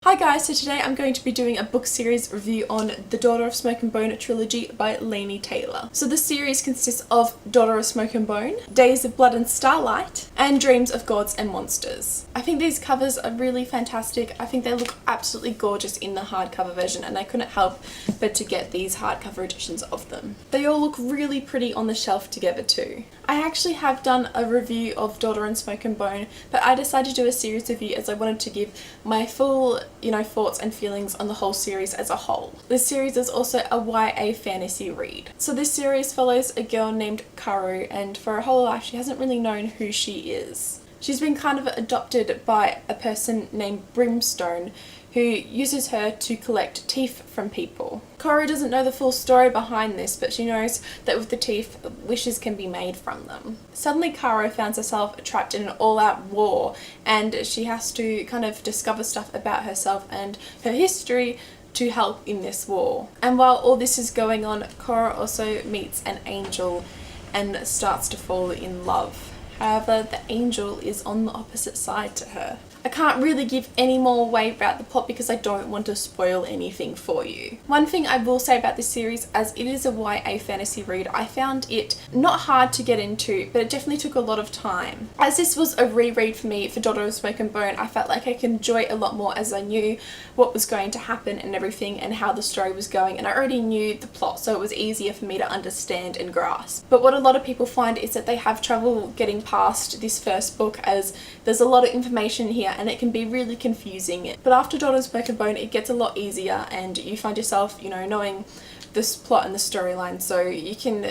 Hi guys, so today I'm going to be doing a book series review on the Daughter of Smoke and Bone trilogy by Lani Taylor. So this series consists of Daughter of Smoke and Bone, Days of Blood and Starlight, and Dreams of Gods and Monsters. I think these covers are really fantastic. I think they look absolutely gorgeous in the hardcover version, and I couldn't help but to get these hardcover editions of them. They all look really pretty on the shelf together too. I actually have done a review of Daughter and Smoke and Bone, but I decided to do a series review as I wanted to give my full thoughts and feelings on the whole series as a whole. This series is also a YA fantasy read. So this series follows a girl named Karu, and for her whole life she hasn't really known who she is. She's been kind of adopted by a person named Brimstone who uses her to collect teeth from people. Karu doesn't know the full story behind this, but she knows that with the teeth, wishes can be made from them. Suddenly Karu finds herself trapped in an all-out war, and she has to kind of discover stuff about herself and her history to help in this war. And while all this is going on, Karu also meets an angel and starts to fall in love. However, the angel is on the opposite side to her. I can't really give any more away about the plot because I don't want to spoil anything for you. One thing I will say about this series, as it is a YA fantasy read, I found it not hard to get into, but it definitely took a lot of time. As this was a reread for me for Daughter of Smoke and Bone, I felt like I could enjoy it a lot more as I knew what was going to happen and everything and how the story was going, and I already knew the plot, so it was easier for me to understand and grasp. But what a lot of people find is that they have trouble getting past this first book, as there's a lot of information here and it can be really confusing. But after Daughter of Smoke and Bone, it gets a lot easier and you find yourself, knowing this plot and the storyline, so you can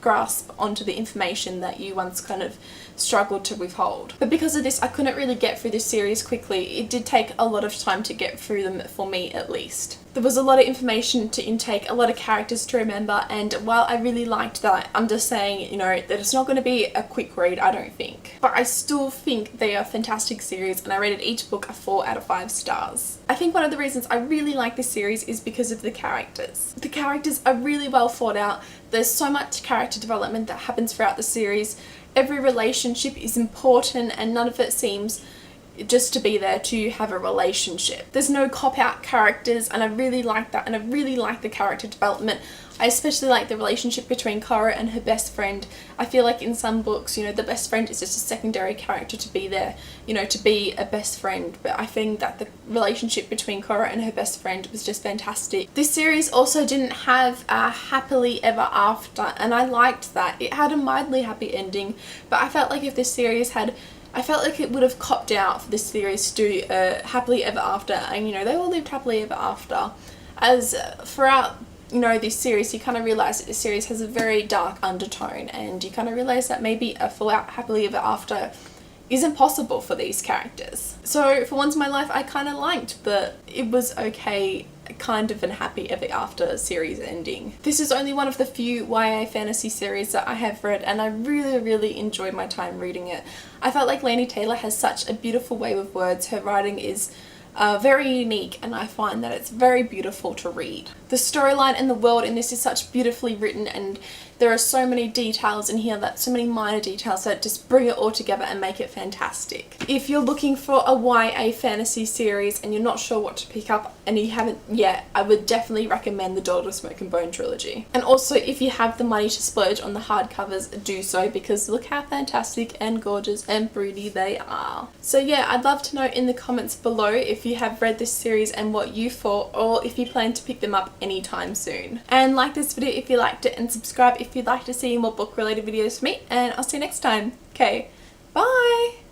grasp onto the information that you once kind of struggled to withhold. But because of this, I couldn't really get through this series quickly. It did take a lot of time to get through them, for me at least. There was a lot of information to intake, a lot of characters to remember, and while I really liked that, I'm just saying, that it's not going to be a quick read, I don't think. But I still think they are a fantastic series, and I rated each book a 4 out of 5 stars. I think one of the reasons I really like this series is because of the characters. The characters are really well thought out. There's so much character development that happens throughout the series. Every relationship is important and none of it seems just to be there to have a relationship. There's no cop-out characters, and I really like that, and I really like the character development. I especially like the relationship between Karu and her best friend. I feel like in some books, the best friend is just a secondary character to be there, to be a best friend. But I think that the relationship between Karu and her best friend was just fantastic. This series also didn't have a happily ever after, and I liked that. It had a mildly happy ending, but I felt like if this series had I felt like it would have copped out for this series to do a happily ever after, and they all lived happily ever after. As throughout this series, you kind of realise that this series has a very dark undertone, and you kind of realise that maybe a full out happily ever after isn't possible for these characters. So for once in my life, I kind of liked that it was okay, kind of an happy ever after series ending. This is only one of the few YA fantasy series that I have read, and I really enjoyed my time reading it. I felt like Lani Taylor has such a beautiful way with words. Her writing is very unique, and I find that it's very beautiful to read. The storyline and the world in this is such beautifully written, and there are so many details in here, so many minor details that just bring it all together and make it fantastic. If you're looking for a YA fantasy series and you're not sure what to pick up and you haven't yet, I would definitely recommend the Daughter of Smoke and Bone trilogy. And also, if you have the money to splurge on the hardcovers, do so, because look how fantastic and gorgeous and pretty they are. So yeah, I'd love to know in the comments below if you have read this series and what you thought, or if you plan to pick them up anytime soon. And like this video if you liked it, and subscribe if you'd like to see more book related videos from me, and I'll see you next time. Okay, bye!